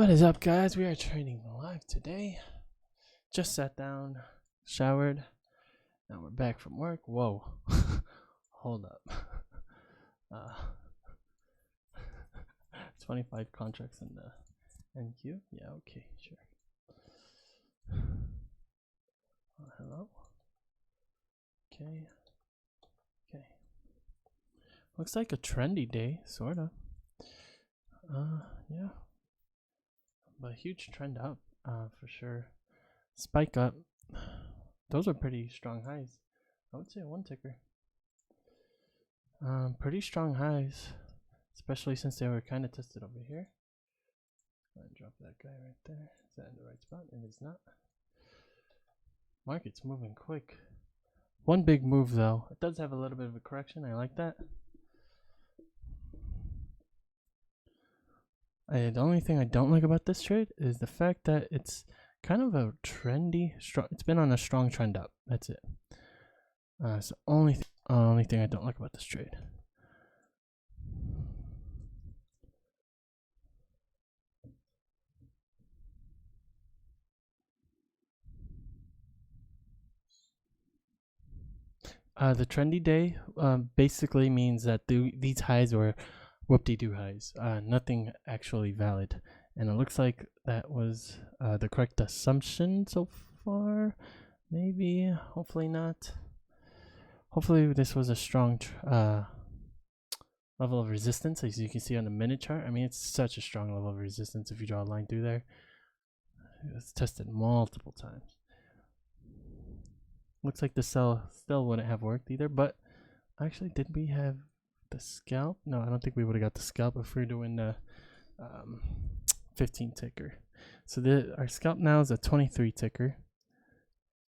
What is up, guys? We are trading live today. Just sat down, showered. Now we're back from work. Whoa. Hold up. 25 contracts in the NQ? Yeah, okay, sure. Hello? Okay. Looks like a trendy day, sorta. Yeah. But huge trend up, for sure. Spike up. Those are pretty strong highs. I would say one ticker. Pretty strong highs, especially since they were kind of tested over here. And drop that guy right there. Is that in the right spot? It is not. Market's moving quick. One big move though. It does have a little bit of a correction. I like that. The only thing I don't like about this trade is the fact that it's kind of a trendy, it's been on a strong trend up. That's it. It's the only thing I don't like about this trade. The trendy day basically means that these highs were whoop-de-doo highs, nothing actually valid, and it looks like that was the correct assumption so far. Maybe, hopefully not. Hopefully this was a strong level of resistance, as you can see on the minute chart. I mean, it's such a strong level of resistance if you draw a line through there. It's tested multiple times. Looks like the sell still wouldn't have worked either, but actually, did we have the scalp? No, I don't think we would have got the scalp if we we're doing the 15 ticker. So our scalp now is a 23 ticker,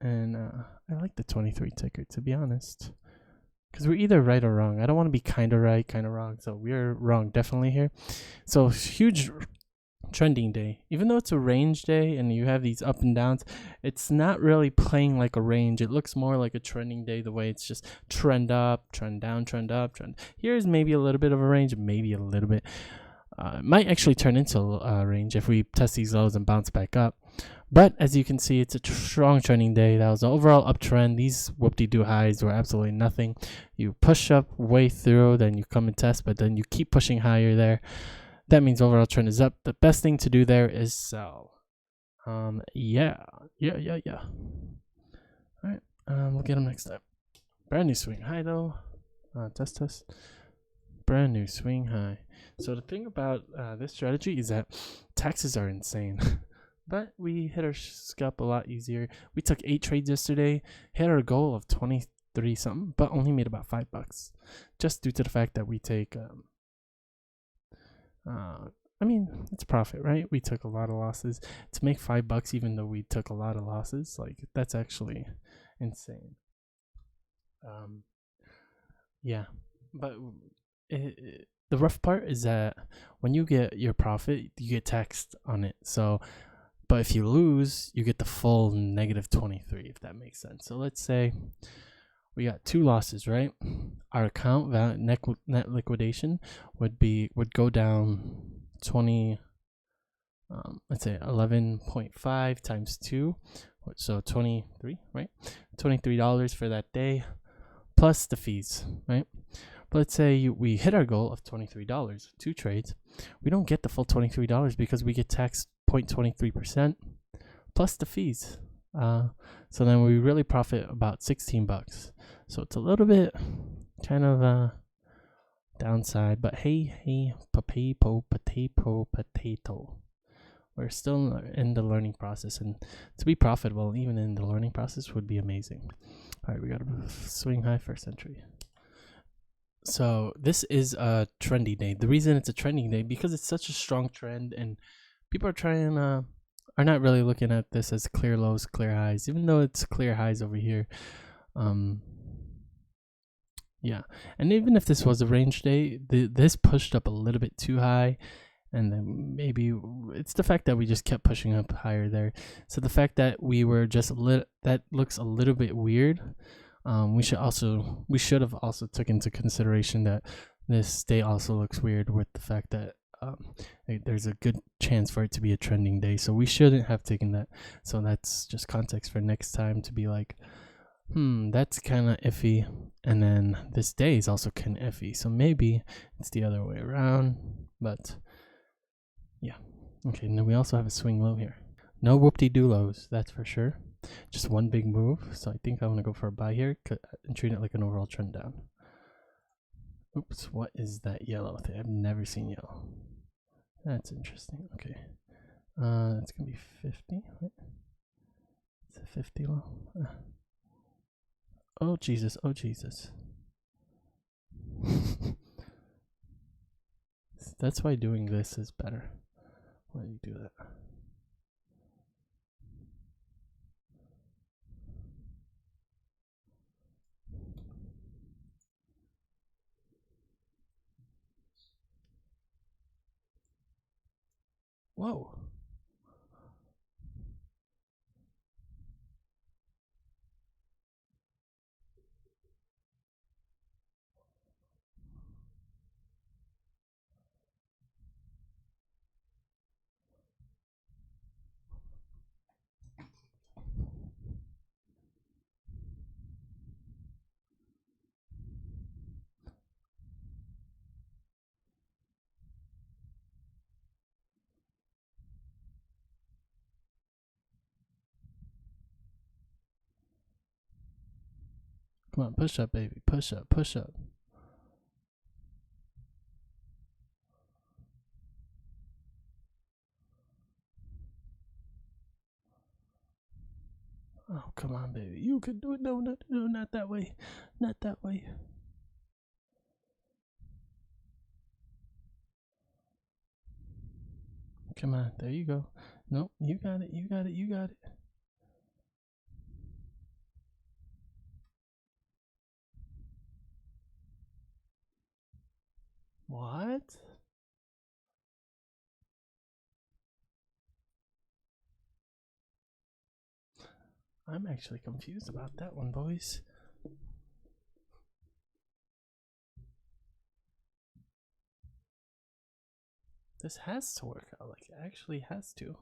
and I like the 23 ticker, to be honest, because we're either right or wrong. I don't want to be kind of right, kind of wrong, so we're wrong definitely here. So huge trending day. Even though it's a range day and you have these up and downs, it's not really playing like a range. It looks more like a trending day, the way it's just trend up, trend down, trend up, trend. Here's maybe a little bit of a range, maybe a little bit. It might actually turn into a range if we test these lows and bounce back up. But as you can see, it's a strong trending day. That was an overall uptrend. These whoop-de-doo highs were absolutely nothing. You push up way through, then you come and test, but then you keep pushing higher there. That means overall trend is up. The best thing to do there is sell. Yeah. All right. We'll get them next time. Brand new swing high though. Test. Brand new swing high. So the thing about this strategy is that taxes are insane. But we hit our scalp a lot easier. We took 8 trades yesterday, hit our goal of 23 something, but only made about $5, just due to the fact that we take I mean, it's profit, right? We took a lot of losses to make $5, even though we took a lot of losses. Like, that's actually insane. Yeah, but the rough part is that when you get your profit, you get taxed on it. So, but if you lose, you get the full -23, if that makes sense. So let's say we got 2 losses, right? Our account net liquidation would go down 20. Let's say 11.5 times 2, so 23, right? $23 for that day, plus the fees, right? But let's say we hit our goal of $23, 2 trades. We don't get the full $23 because we get taxed 0.23% plus the fees. So then we really profit about $16. So it's a little bit kind of downside, but hey, potato. We're still in the learning process, and to be profitable even in the learning process would be amazing. All right, we got a swing high first entry. So this is a trendy day. The reason it's a trending day because it's such a strong trend, and people are not really looking at this as clear lows, clear highs, even though it's clear highs over here. Yeah, and even if this was a range day, this pushed up a little bit too high, and then maybe it's the fact that we just kept pushing up higher there. So the fact that we were just that looks a little bit weird. We should have also took into consideration that this day also looks weird with the fact that there's a good chance for it to be a trending day. So we shouldn't have taken that. So that's just context for next time to be like, that's kind of iffy. And then this day is also kind of iffy. So maybe it's the other way around. But yeah. Okay, and then we also have a swing low here. No whoop-de-doo lows, that's for sure. Just one big move. So I think I want to go for a buy here and treat it like an overall trend down. Oops, what is that yellow thing? I've never seen yellow. That's interesting. Okay. It's going to be 50. Right? It's a 50 low. Oh, Jesus. Oh, Jesus. That's why doing this is better. Why do you do that? Whoa. Come on, push up, baby. Push up, push up. Oh, come on, baby. You can do it. No, no, no, not that way. Not that way. Come on, there you go. Nope, you got it, you got it, you got it. What? I'm actually confused about that one, boys. This has to work out, like it actually has to.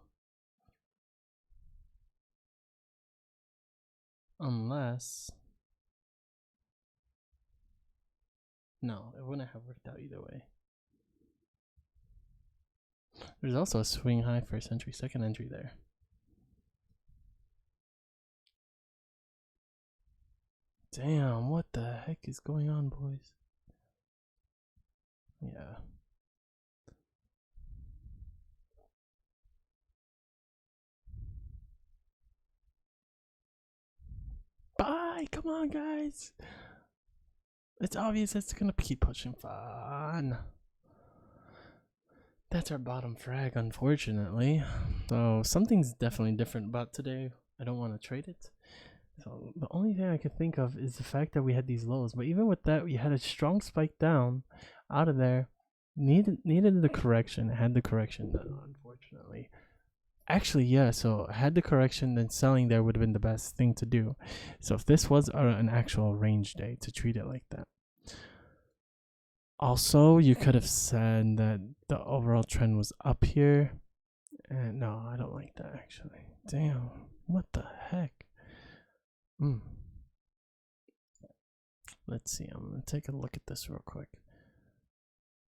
Unless... No, it wouldn't have worked out either way. There's also a swing high first entry, second entry there. Damn, what the heck is going on, boys? Yeah. Bye! Come on, guys! It's obvious it's gonna keep pushing. Fun. That's our bottom frag, unfortunately. So something's definitely different about today. I don't want to trade it. So the only thing I can think of is the fact that we had these lows. But even with that, we had a strong spike down out of there. Needed the correction. Had the correction done, unfortunately. Actually, yeah, so had the correction, then selling there would have been the best thing to do. So if this was an actual range day, to treat it like that. Also, you could have said that the overall trend was up here. And no, I don't like that actually. Damn, what the heck? Let's see, I'm gonna take a look at this real quick.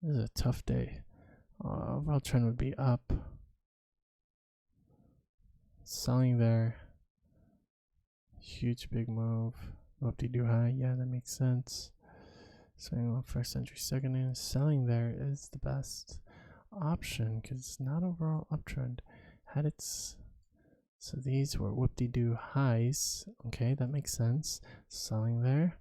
This is a tough day. Overall trend would be up. Selling there. Huge big move. Whoop-de-doo high. Yeah, that makes sense. Swing on first entry, second in. Selling there is the best option because it's not overall uptrend. Had its... So these were whoop-de-doo highs. Okay, that makes sense. Selling there.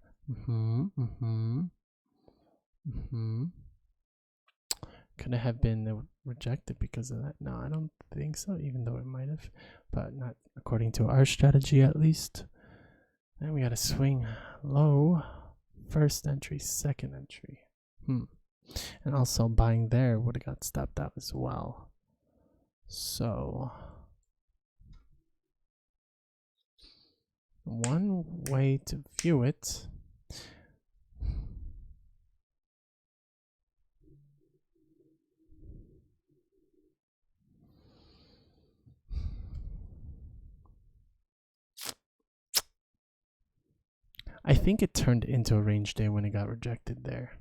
Could it have been rejected because of that? No, I don't think so, even though it might have, but not according to our strategy at least. Then we got to swing low, first entry, second entry. And also buying there would have got stopped out as well. So one way to view it I think it turned into a range day when it got rejected there.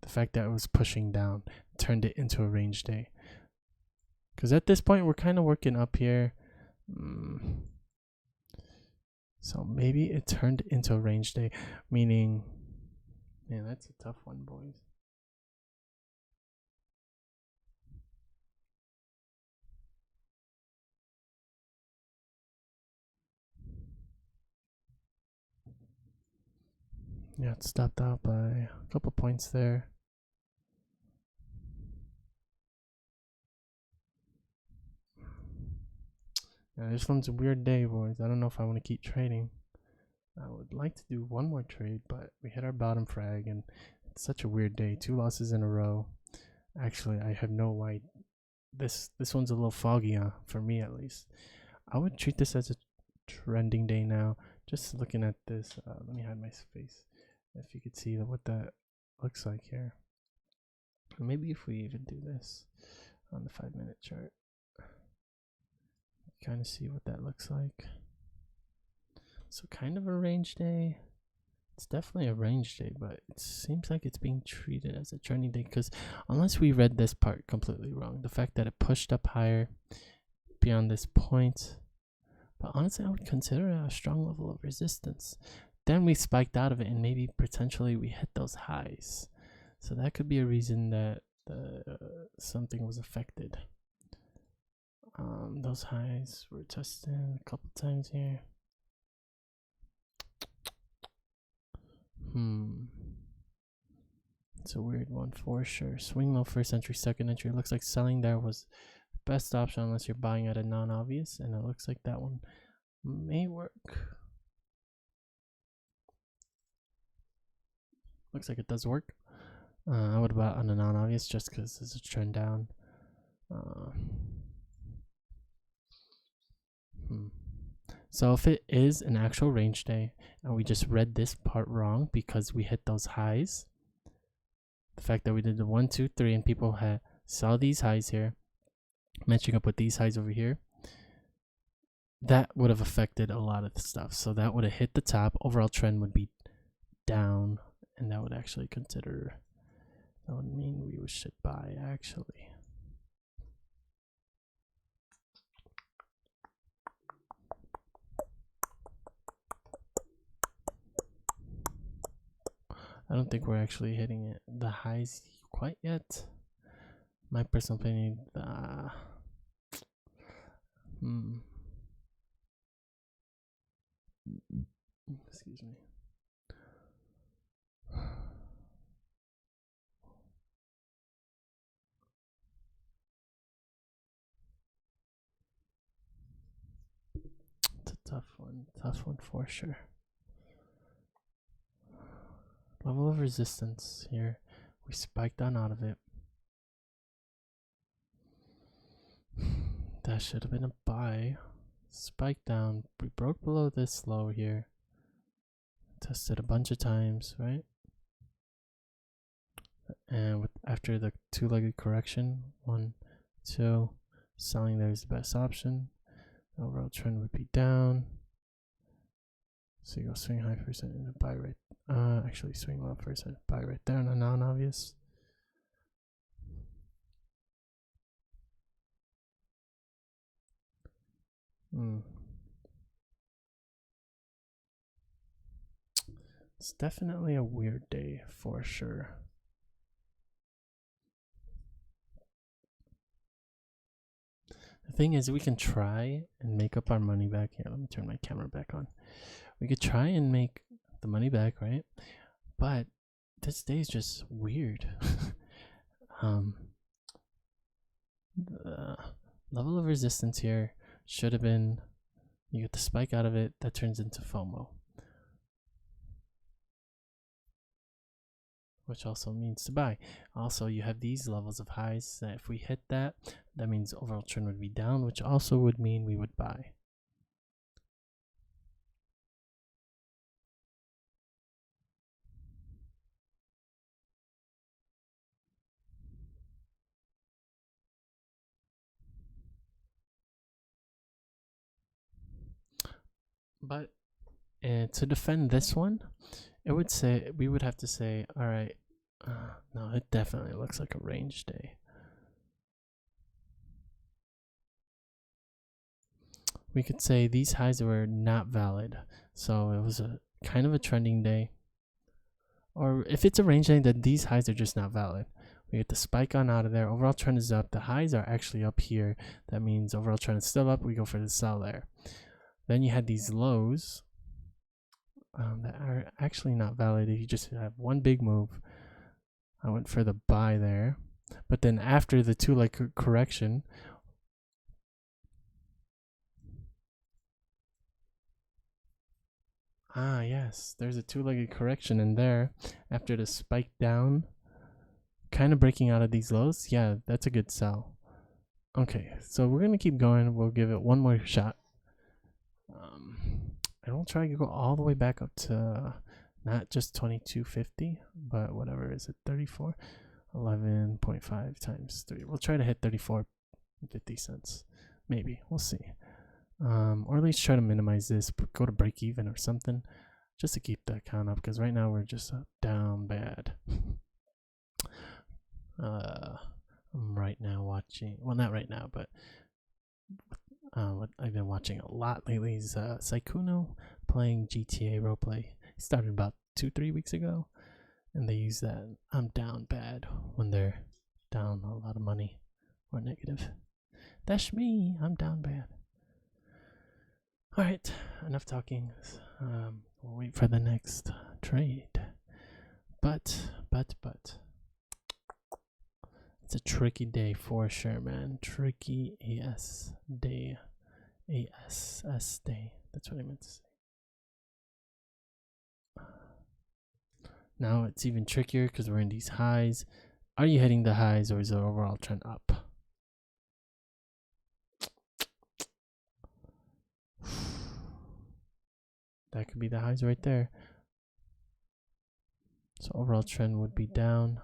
The fact that it was pushing down turned it into a range day. Because at this point, we're kind of working up here. So maybe it turned into a range day, meaning, man, that's a tough one, boys. Yeah, it stopped out by a couple points there. Yeah, this one's a weird day, boys. I don't know if I want to keep trading. I would like to do one more trade, but we hit our bottom frag, and it's such a weird day. 2 losses in a row. Actually, I have no idea. This one's a little foggy, for me at least. I would treat this as a trending day now. Just looking at this, let me hide my face. If you could see what that looks like here. Maybe if we even do this on the 5-minute chart, kind of see what that looks like. So kind of a range day. It's definitely a range day, but it seems like it's being treated as a trending day because unless we read this part completely wrong, the fact that it pushed up higher beyond this point, but honestly, I would consider it a strong level of resistance. Then we spiked out of it and maybe potentially we hit those highs. So that could be a reason that something was affected. Those highs were tested a couple times here. It's a weird one for sure. Swing low first entry, second entry. It looks like selling there was the best option unless you're buying at a non-obvious, and it looks like that one may work. Looks like it does work. I would buy on a non-obvious just because it's a trend down. So if it is an actual range day and we just read this part wrong because we hit those highs, the fact that we did the 1, 2, 3 and people had saw these highs here, matching up with these highs over here, that would have affected a lot of the stuff. So that would have hit the top. Overall trend would be down, and that would actually consider, that would mean we should buy actually. I don't think we're actually hitting it, the highs quite yet. My personal opinion, excuse me. It's a tough one for sure. Level of resistance here. We spiked on out of it. That should have been a buy. Spike down. We broke below this low here. Tested a bunch of times, right? And after the 2-legged correction, 1, 2, selling there is the best option. The overall trend would be down. So you go swing high first and buy right. Actually swing low first and buy right there on a non-obvious. It's definitely a weird day for sure. The thing is, we can try and make up our money back. Here, let me turn my camera back on. We could try and make the money back, right? But this day is just weird. The level of resistance here should have been, you get the spike out of it, that turns into FOMO, which also means to buy. Also, you have these levels of highs that if we hit that, that means overall trend would be down, which also would mean we would buy. But And to defend this one, we would have to say, all right, no, it definitely looks like a range day. We could say these highs were not valid, so it was a kind of a trending day. Or if it's a range day, then these highs are just not valid. We get the spike on out of there. Overall trend is up. The highs are actually up here. That means overall trend is still up. We go for the sell there. Then you had these lows that are actually not valid. If you just have one big move, I went for the buy there. But then after the two-leg correction, yes, there's a two-legged correction in there after the spike down, kind of breaking out of these lows. Yeah, that's a good sell. Okay, so we're gonna keep going. We'll give it one more shot. And we'll try to go all the way back up to not just 2250, but whatever is it, 34, 11.5 times 3. We'll try to hit 34.50 cents, maybe. We'll see. Or at least try to minimize this, go to break even or something, just to keep the account up, because right now we're just down bad. I'm right now watching, well, not right now, but what I've been watching a lot lately is Sykkuno playing GTA roleplay. He started about 2-3 weeks ago, and they use that I'm down bad when they're down a lot of money or negative. That's me, I'm down bad. Alright, enough talking. We'll wait for the next trade. But it's a tricky day for sure, man. Tricky AS day. ASS day. That's what I meant to say. Now it's even trickier because we're in these highs. Are you hitting the highs, or is the overall trend up? That could be the highs right there. So overall trend would be down.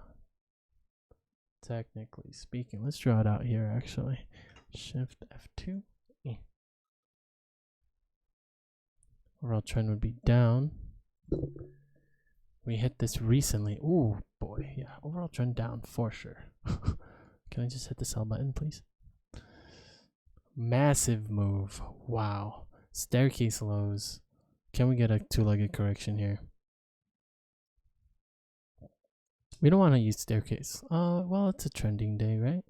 Technically speaking, let's draw it out here actually. Shift F2. Overall trend would be down. We hit this recently. Ooh, boy. Yeah, overall trend down for sure. Can I just hit the sell button, please? Massive move. Wow. Staircase lows. Can we get a two-legged correction here? We don't want to use staircase. Well, it's a trending day, right?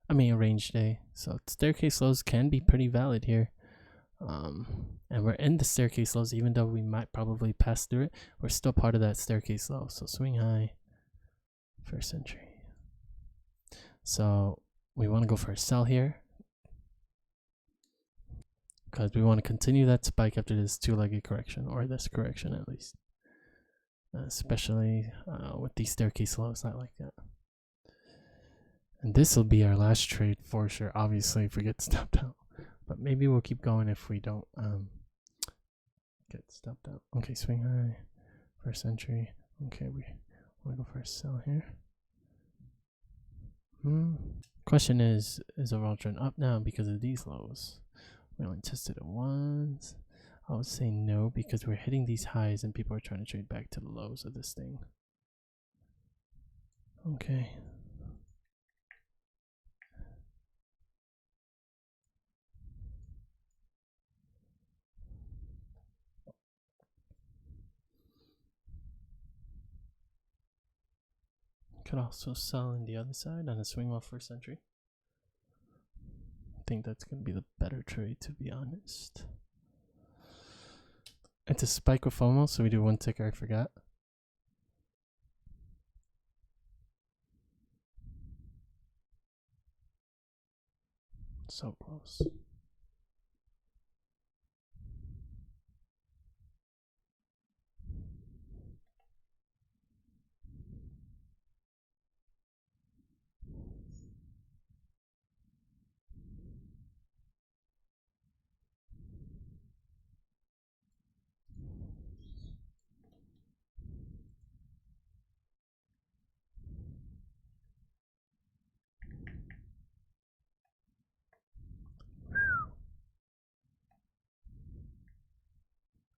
I mean, a range day. So staircase lows can be pretty valid here. And we're in the staircase lows, even though we might probably pass through it. We're still part of that staircase low. So swing high, first entry. So we want to go for a sell here, because we want to continue that spike after this two-legged correction, or this correction at least. Especially with these staircase lows, not like that. And this will be our last trade for sure, obviously, if we get stopped out. But maybe we'll keep going if we don't get stopped out. Okay, swing high, first entry. Okay, we want to go for a sell here. Question is overall trend up now because of these lows? We only tested it once. I would say no, because we're hitting these highs and people are trying to trade back to the lows of this thing. Okay. Could also sell in the other side on a swing off first entry. I think that's going to be the better trade, to be honest. It's a spike with FOMO, so we do one ticker, I forgot. So close.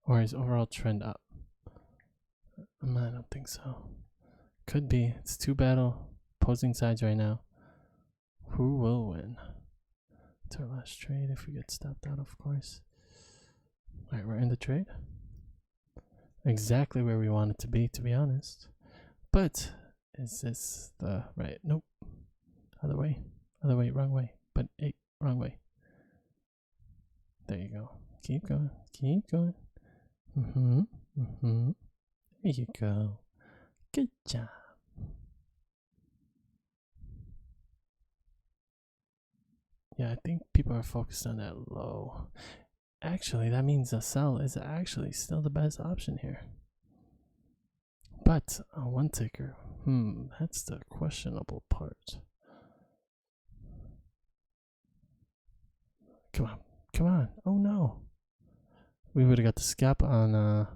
Or is overall trend up? I don't think so. Could be. It's two opposing sides right now. Who will win? It's our last trade if we get stopped out, of course. Alright, we're in the trade. Exactly where we want it to be honest. But is this the right? Nope. Other way, wrong way. But hey, wrong way. There you go. Keep going. There you go. Good job. Yeah, I think people are focused on that low. Actually, that means a sell is actually still the best option here. But a one ticker, that's the questionable part. Come on. Oh no. We would have got the scalp on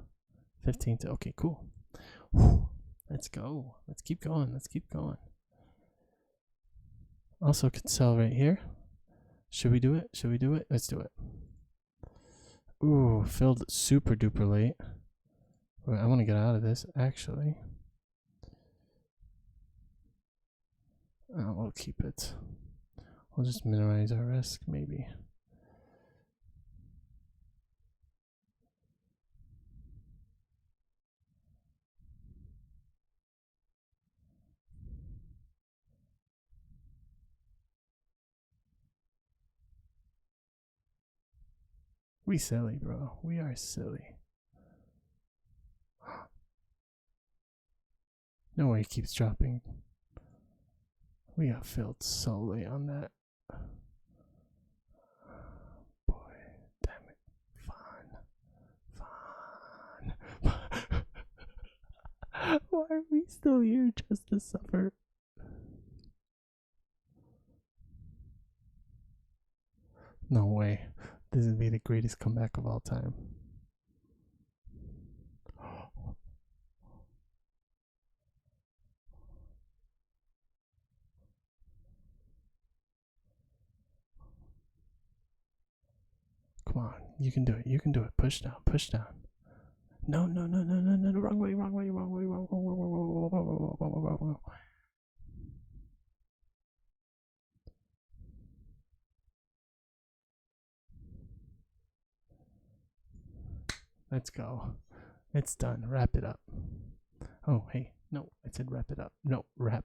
15 to, okay, cool. Whew. Let's go. Let's keep going. Also could sell right here. Should we do it? Let's do it. Ooh, filled super duper late. Wait, I want to get out of this, actually. We'll keep it. We'll just minimize our risk, maybe. We silly, bro. We are silly. No way it keeps dropping. We got filled so late on that. Boy, damn it. Fun. Why are we still here just to suffer? No way. This would be the greatest comeback of all time. Come on, you can do it. Push down. No, wrong way. Let's go. It's done. Wrap it up. Oh, hey. No, I said wrap it up. No, wrap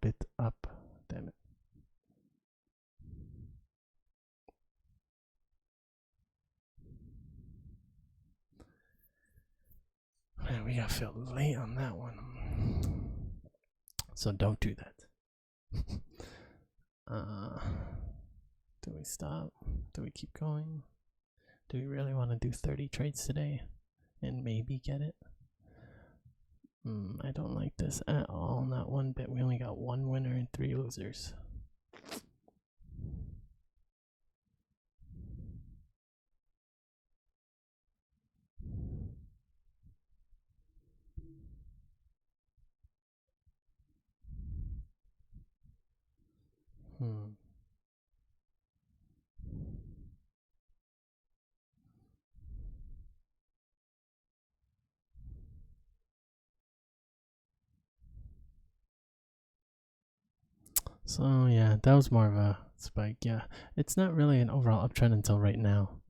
it up. Damn it. Man, we got filled late on that one. So don't do that. Do we stop? Do we keep going? Do we really want to do 30 trades today and maybe get it? I don't like this at all. Not one bit. We only got one winner and 3 losers. So yeah, that was more of a spike. Yeah, it's not really an overall uptrend until right now.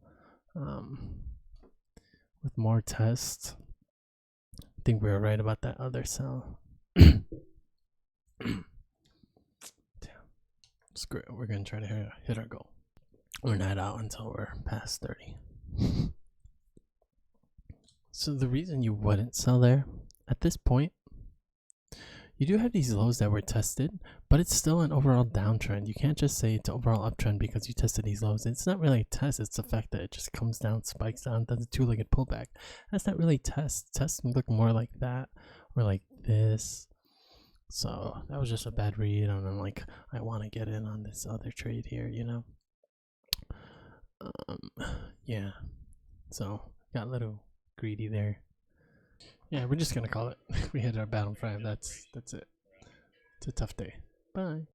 With more tests, I think we were right about that other sell. Damn. Screw it. We're gonna try to hit our goal. We're not out until we're past 30. So the reason you wouldn't sell there at this point, you do have these lows that were tested, but it's still an overall downtrend. You can't just say it's an overall uptrend because you tested these lows. It's not really a test. It's the fact that it just comes down, spikes down, does a two-legged pullback. That's not really test. Tests look more like that or like this. So that was just a bad read. And I'm like, I want to get in on this other trade here, you know? Yeah. So got a little greedy there. Yeah, we're just gonna call it. We hit our battle 5. That's it. It's a tough day. Bye.